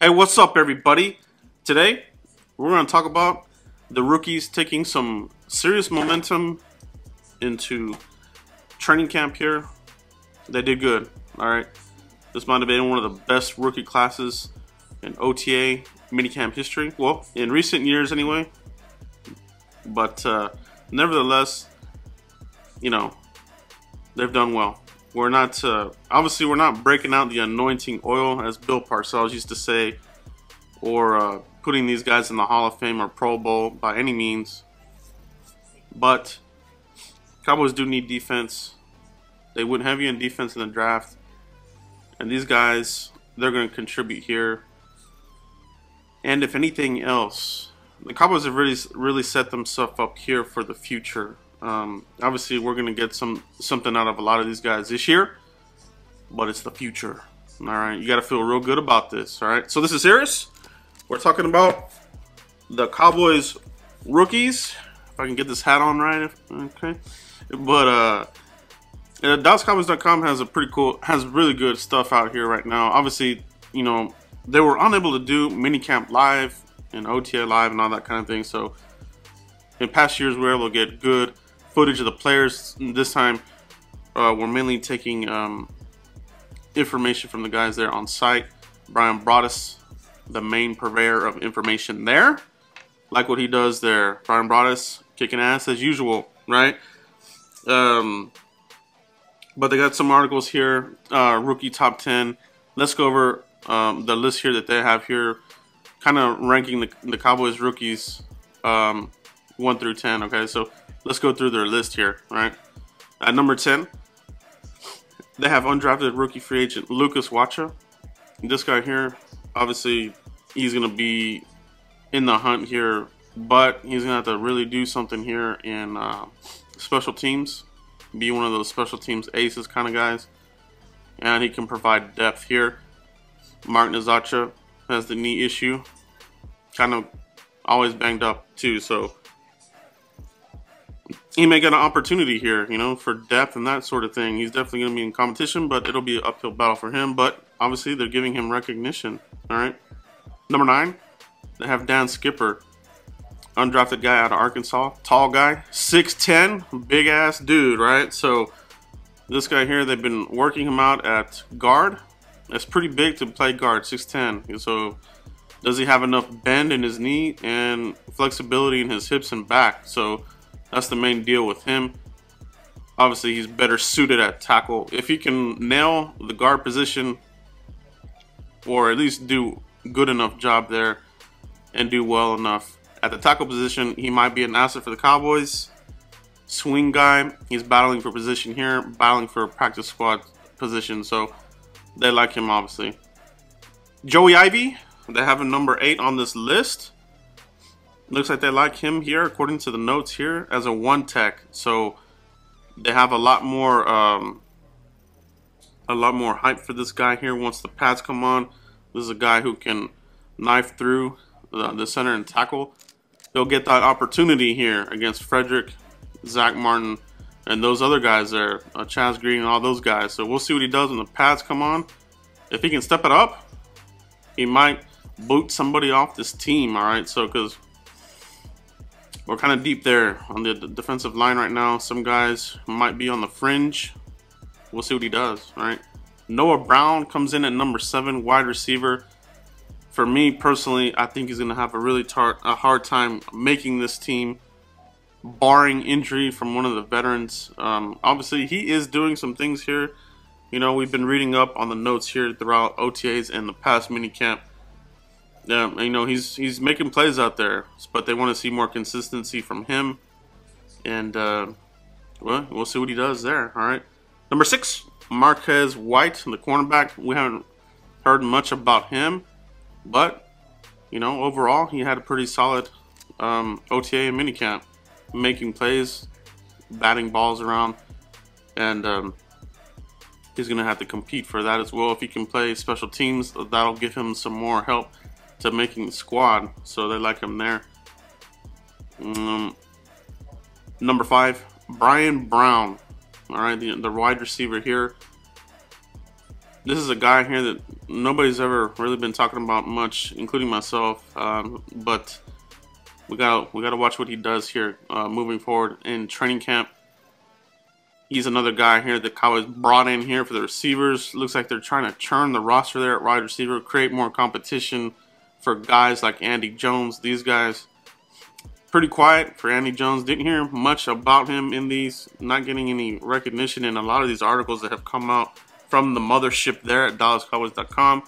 Hey, what's up, everybody? Today, we're going to talk about the rookies taking some serious momentum into training camp here. They did good, all right? This might have been one of the best rookie classes in OTA minicamp history. Well, in recent years anyway. But nevertheless, you know, they've done well. We're not, obviously we're not breaking out the anointing oil, as Bill Parcells used to say, or putting these guys in the Hall of Fame or Pro Bowl by any means. But Cowboys do need defense. They went heavy in defense in the draft. And these guys, they're going to contribute here. And if anything else, the Cowboys have really set themselves up here for the future. Obviously, we're going to get something out of a lot of these guys this year, but it's the future. All right, you got to feel real good about this. All right, so this is serious. We're talking about the Cowboys rookies. If I can get this hat on right, okay. But DallasCowboys.com has really good stuff out here right now. Obviously, you know, they were unable to do minicamp live and OTA live and all that kind of thing. So in past years, we were able to get good footage of the players. This time, we're mainly taking information from the guys there on site. Broaddus, the main purveyor of information there. Like what he does there. Broaddus, kicking ass as usual, right? But they got some articles here. Rookie top 10. Let's go over the list here that they have here. Kind of ranking the Cowboys rookies 1 through 10, okay? So let's go through their list here, right? At number 10, they have undrafted rookie free agent Lucas Wacha. This guy here, obviously, he's going to be in the hunt here, but he's going to have to really do something here in special teams. Be one of those special teams aces kind of guys. And he can provide depth here. Mark Nazacha has the knee issue. Kind of always banged up too, so he may get an opportunity here, you know, for depth and that sort of thing. He's definitely going to be in competition, but it'll be an uphill battle for him. But obviously, they're giving him recognition. All right. Number 9, they have Dan Skipper, undrafted guy out of Arkansas, tall guy, 6'10", big ass dude, right? So this guy here, they've been working him out at guard. That's pretty big to play guard, 6'10". So does he have enough bend in his knee and flexibility in his hips and back? So that's the main deal with him. Obviously, he's better suited at tackle. If he can nail the guard position, or at least do good enough job there and do well enough at the tackle position, he might be an asset for the Cowboys. Swing guy, he's battling for position here, battling for a practice squad position, so they like him, obviously. Joey Ivy, they have a number 8 on this list. Looks like they like him here, according to the notes here, as a 1 tech. So they have a lot more hype for this guy here once the pads come on. This is a guy who can knife through the center and tackle. He'll get that opportunity here against Frederick, Zach Martin, and those other guys there, Chaz Green and all those guys. So we'll see what he does when the pads come on. If he can step it up, he might boot somebody off this team, all right? So because we're kind of deep there on the defensive line right now. Some guys might be on the fringe. We'll see what he does, all right? Noah Brown comes in at number 7, wide receiver. For me personally, I think he's going to have a hard time making this team, barring injury from one of the veterans. Obviously, he is doing some things here. You know, we've been reading up on the notes here throughout OTAs and the past minicamp. You know, he's making plays out there, but they want to see more consistency from him. And, well, we'll see what he does there, all right? Number 6, Marquez White, the cornerback. We haven't heard much about him, but, you know, overall, he had a pretty solid OTA and minicamp, making plays, batting balls around, and he's going to have to compete for that as well. If he can play special teams, that'll give him some more help to making the squad, so they like him there. Number 5, Brian Brown. All right, the wide receiver here. This is a guy here that nobody's ever really been talking about much, including myself. But we gotta watch what he does here moving forward in training camp. He's another guy here that Cowboys brought in here for the receivers. Looks like they're trying to churn the roster there at wide receiver, create more competition for guys like Andy Jones. These guys, pretty quiet for Andy Jones. Didn't hear much about him in these, not getting any recognition in a lot of these articles that have come out from the mothership there at DallasCowboys.com.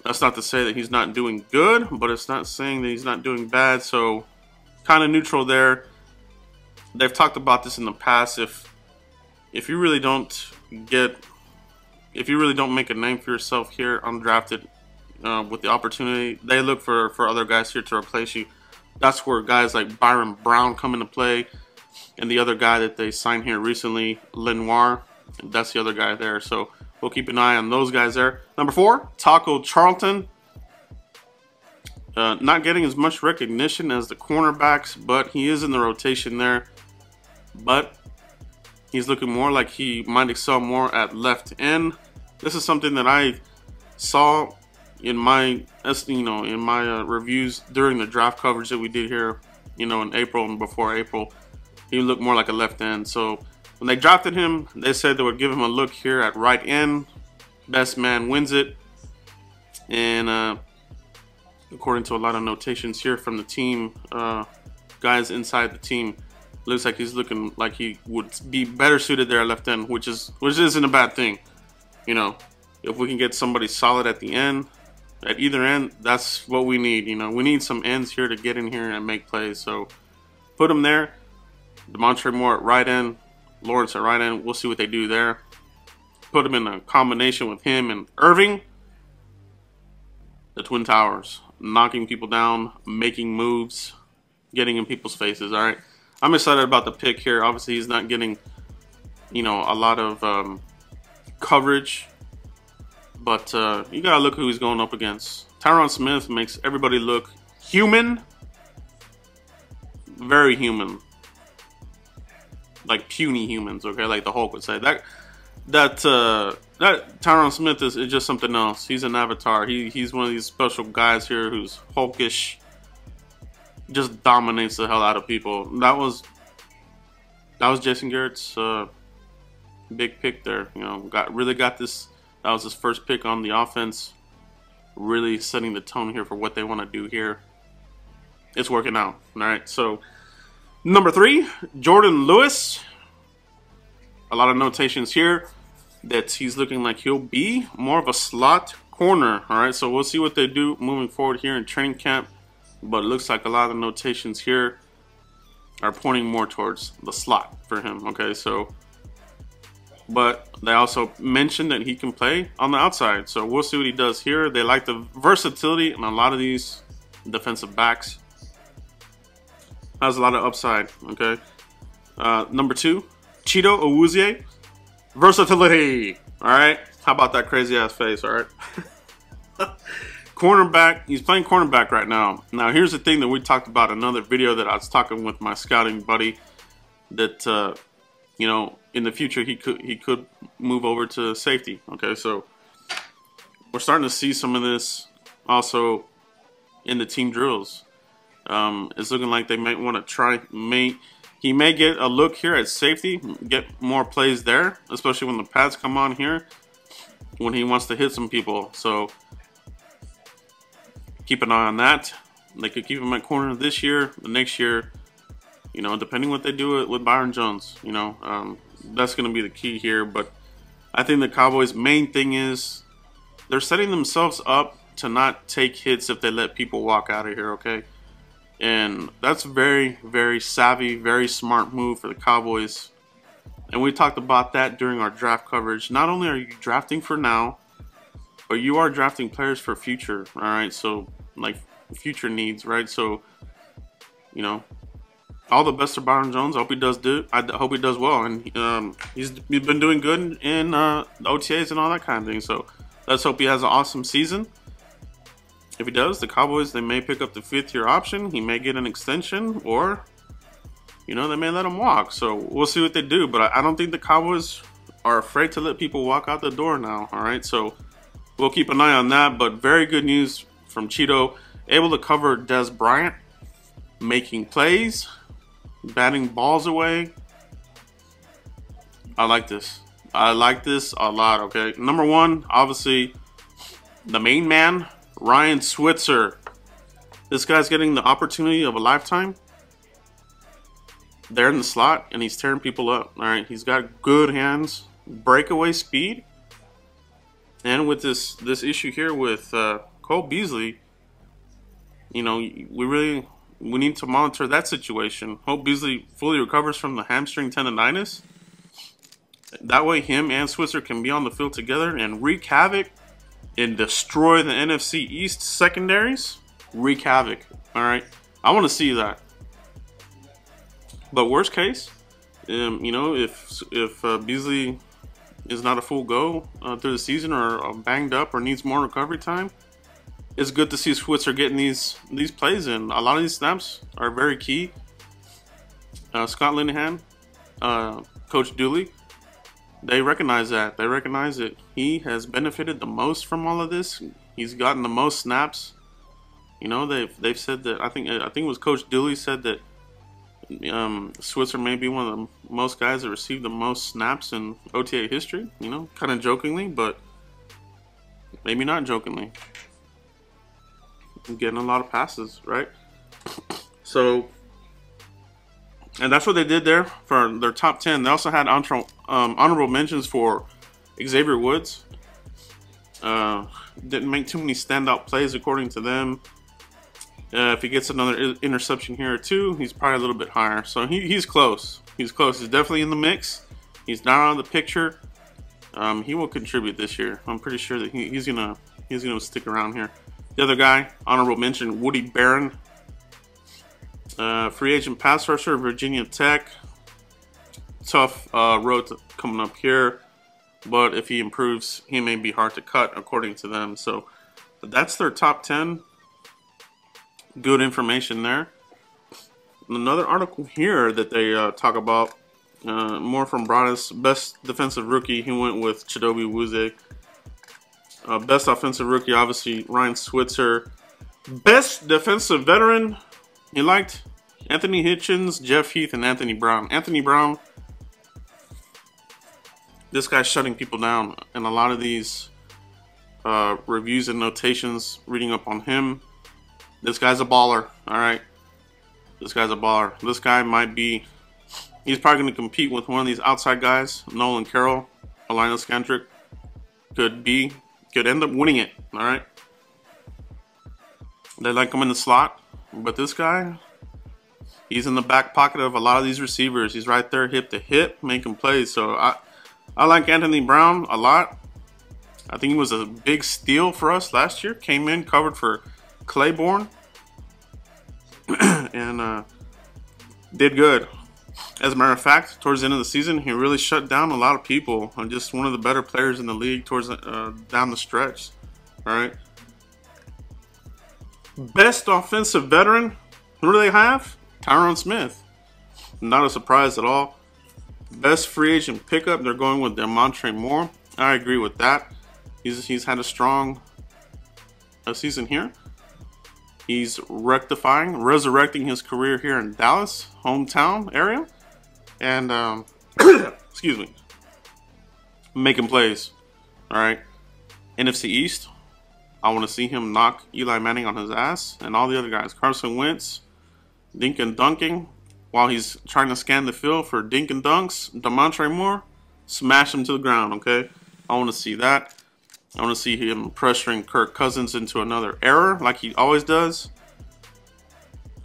That's not to say that he's not doing good, but it's not saying that he's not doing bad. So kind of neutral there. They've talked about this in the past. If you really don't make a name for yourself here undrafted with the opportunity, they look for other guys here to replace you. That's where guys like Byron Brown come into play, and the other guy that they signed here recently, Lenoir. That's the other guy there. So we'll keep an eye on those guys there. Number 4, Taco Charlton. Not getting as much recognition as the cornerbacks, but he is in the rotation there. But he's looking more like he might excel more at left end. This is something that I saw in my reviews during the draft coverage that we did here, in April and before April. He looked more like a left end. So when they drafted him, they said they would give him a look here at right end. Best man wins it. And according to a lot of notations here from the team, guys inside the team, looks like he's looking like he would be better suited there at left end, which isn't a bad thing. If we can get somebody solid at the end, at either end, that's what we need. We need some ends here to get in here and make plays. So put him there. Demontre Moore at right end, Lawrence at right end. We'll see what they do there. Put him in a combination with him and Irving. The Twin Towers, knocking people down, making moves, getting in people's faces. All right. I'm excited about the pick here. Obviously, he's not getting, a lot of coverage. But you got to look who he's going up against. Tyron Smith makes everybody look human. Very human. Like puny humans, okay? Like the Hulk would say. That Tyron Smith is just something else. He's an avatar. He's one of these special guys here who's hulkish. Just dominates the hell out of people. That was Jason Garrett's big pick there. Really got this. That was his first pick on the offense. Really setting the tone here for what they want to do here. It's working out. All right. So number 3, Jordan Lewis. A lot of notations here that he's looking like he'll be more of a slot corner. All right. So we'll see what they do moving forward here in training camp. But it looks like a lot of the notations here are pointing more towards the slot for him. Okay, so, but they also mentioned that he can play on the outside. So we'll see what he does here. They like the versatility in a lot of these defensive backs. Has a lot of upside. Okay, number 2, Chidobe Awuzie. Versatility. All right, how about that crazy ass face? All right. Cornerback, he's playing cornerback right now. Now, here's the thing that we talked about in another video that I was talking with my scouting buddy that, in the future he could move over to safety. Okay, so we're starting to see some of this also in the team drills. It's looking like they might want to try. He may get a look here at safety, get more plays there, especially when the pads come on here, when he wants to hit some people. So keep an eye on that. They could keep him at corner this year, the next year, depending what they do with Byron Jones. That's going to be the key here. But I think the Cowboys' main thing is they're setting themselves up to not take hits if they let people walk out of here, okay? And that's very, very savvy, very smart move for the Cowboys. And we talked about that during our draft coverage. Not only are you drafting for now, but you are drafting players for future, all right? So, like, future needs, right? So, all the best to Byron Jones. I hope he does well. And he's been doing good in the OTAs and all that kind of thing. So, let's hope he has an awesome season. If he does, the Cowboys, they may pick up the 5th-year option. He may get an extension, or, they may let him walk. So, we'll see what they do. But I don't think the Cowboys are afraid to let people walk out the door now. All right, so we'll keep an eye on that. But very good news from Chido, able to cover Des Bryant, making plays, batting balls away. I like this. I like this a lot. Okay, number one, obviously, the main man, Ryan Switzer. This guy's getting the opportunity of a lifetime. There in the slot, and he's tearing people up. All right, he's got good hands, breakaway speed, and with this issue here with Cole Beasley, you know, we need to monitor that situation. Hope Beasley fully recovers from the hamstring tendonitis. That way, him and Switzer can be on the field together and wreak havoc and destroy the NFC East secondaries. Wreak havoc. All right, I want to see that. But worst case, you know, if Beasley is not a full go through the season, or banged up, or needs more recovery time, it's good to see Switzer getting these plays in. A lot of these snaps are very key. Scott Linehan, Coach Dooley, they recognize that. They recognize that he has benefited the most from all of this. He's gotten the most snaps. You know, they've said that. I think it was Coach Dooley said that Switzer may be one of the most guys that received the most snaps in OTA history. You know, kind of jokingly, but maybe not jokingly. Getting a lot of passes, right? So, and that's what they did there for their top 10. They also had honorable mentions for Xavier Woods. Didn't make too many standout plays according to them. If he gets another interception here or two, he's probably a little bit higher. So he's close. He's close. He's definitely in the mix. He's not out of the picture. He will contribute this year. I'm pretty sure that he's gonna stick around here. The other guy, honorable mention, Woody Barron, free agent pass rusher, Virginia Tech. Tough road coming up here, but if he improves, he may be hard to cut according to them. So that's their top 10. Good information there. Another article here that they talk about, more from Broaddus. Best defensive rookie, he went with Chidobe Awuzie. Best offensive rookie, obviously, Ryan Switzer. Best defensive veteran, he liked Anthony Hitchens, Jeff Heath, and Anthony Brown. Anthony Brown, this guy's shutting people down. And a lot of these reviews and notations, reading up on him, this guy's a baller, all right? This guy's a baller. This guy might be, he's probably going to compete with one of these outside guys, Nolan Carroll, Linus Kendrick. Could end up winning it, all right? They like him in the slot, but this guy, he's in the back pocket of a lot of these receivers. He's right there hip to hip, making plays. So I like Anthony Brown a lot. I think he was a big steal for us last year. Came in, covered for Claiborne, and did good. As a matter of fact, towards the end of the season, he really shut down a lot of people. And just one of the better players in the league towards down the stretch. All right. Best offensive veteran, who do they have? Tyron Smith. Not a surprise at all. Best free agent pickup, they're going with Demontre Moore. I agree with that. He's had a strong season here. He's resurrecting his career here in Dallas, hometown area. And, excuse me, making plays. All right. NFC East, I want to see him knock Eli Manning on his ass and all the other guys. Carson Wentz, dink and dunking while he's trying to scan the field for dink and dunks. Demontre Moore, smash him to the ground, okay? I want to see that. I want to see him pressuring Kirk Cousins into another error like he always does.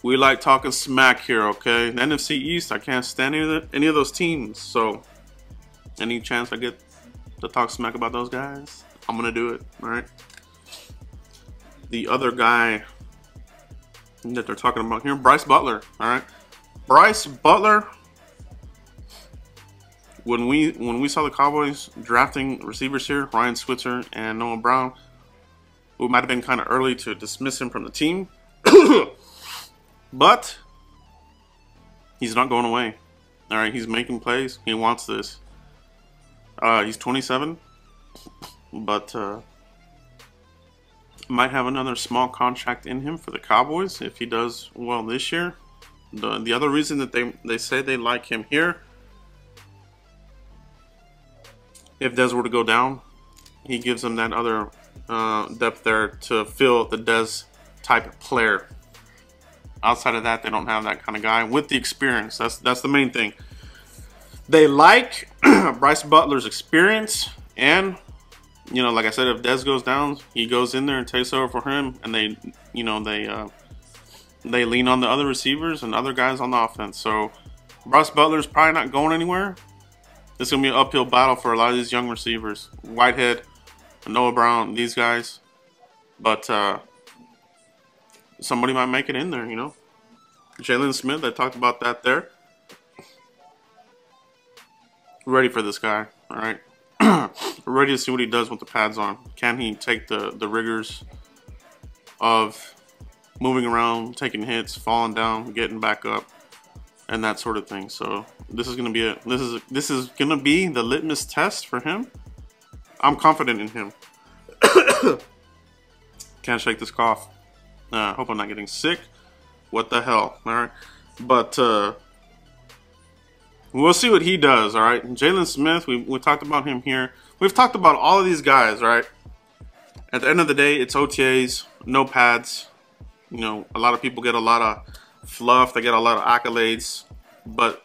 We like talking smack here, okay? The NFC East, I can't stand any of those teams. So, any chance I get to talk smack about those guys, I'm going to do it, all right? The other guy that they're talking about here, Bryce Butler, all right? Bryce Butler, when we saw the Cowboys drafting receivers here, Ryan Switzer and Noah Brown, we might have been kind of early to dismiss him from the team. But he's not going away. All right, he's making plays. He wants this. He's 27, but might have another small contract in him for the Cowboys if he does well this year. The other reason that they say they like him here, if Dez were to go down, he gives them that other depth there to fill the Dez type of player. Outside of that, they don't have that kind of guy with the experience. That's the main thing. They like Bryce Butler's experience, and you know, like I said, if Dez goes down, he goes in there and takes over for him, and they lean on the other receivers and other guys on the offense. So Bryce Butler's probably not going anywhere. It's gonna be an uphill battle for a lot of these young receivers, Whitehead, Noah Brown, these guys, but somebody might make it in there, you know. Jalen Smith, I talked about that there. Ready for this guy, all right? Ready to see what he does with the pads on. Can he take the rigors of moving around, taking hits, falling down, getting back up, and that sort of thing. So this is gonna be this is gonna be the litmus test for him. I'm confident in him. Can't shake this cough. Hope I'm not getting sick. What the hell? All right, but we'll see what he does. All right, Jalen Smith. We talked about him here. We've talked about all of these guys. Right. At the end of the day, it's OTAs, no pads. You know, a lot of people get a lot of fluff. They get a lot of accolades, but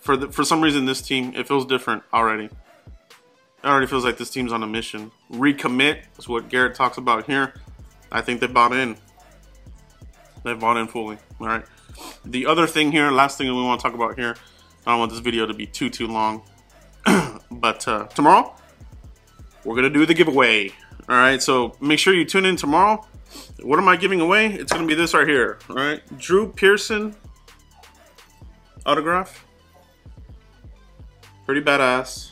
for some reason, this team, it feels different already. It already feels like this team's on a mission. Recommit is what Garrett talks about here. I think they bought in. They bought in fully. All right. The other thing here, last thing that we want to talk about here. I don't want this video to be too long, but tomorrow we're gonna do the giveaway. All right. So make sure you tune in tomorrow. What am I giving away? It's gonna be this right here. All right. Drew Pearson autograph. Pretty badass.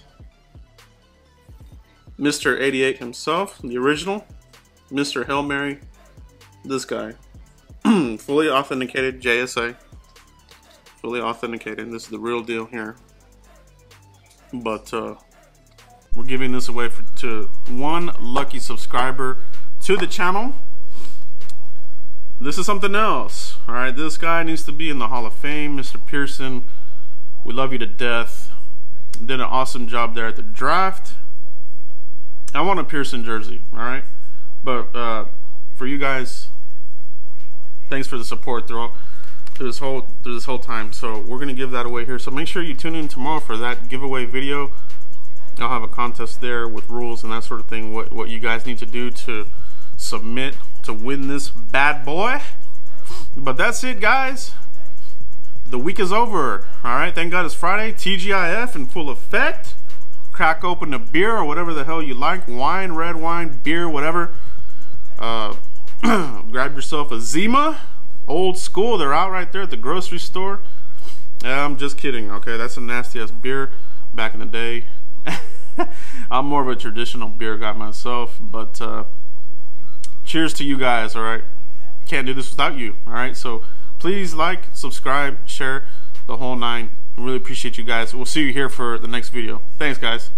Mr. 88 himself, the original. Mr. Hail Mary, this guy. Fully authenticated JSA. Fully authenticated. This is the real deal here. But we're giving this away to one lucky subscriber to the channel. This is something else. Alright, this guy needs to be in the Hall of Fame. Mr. Pearson, we love you to death. Did an awesome job there at the draft. I want a Pearson jersey, alright? But for you guys, thanks for the support through this whole time. So we're gonna give that away here. So make sure you tune in tomorrow for that giveaway video. I'll have a contest there with rules and that sort of thing. What you guys need to do to submit to win this bad boy. But that's it, guys. The week is over. All right. Thank God it's Friday. TGIF in full effect. Crack open a beer or whatever the hell you like. Wine, red wine, beer, whatever. Grab yourself a Zima. Old school. They're out right there at the grocery store. I'm just kidding. Okay, that's a nasty ass beer back in the day. I'm more of a traditional beer guy myself, but cheers to you guys. All right, can't do this without you. All right, so please like, subscribe, share, the whole nine. I really appreciate you guys. We'll see you here for the next video. Thanks, guys.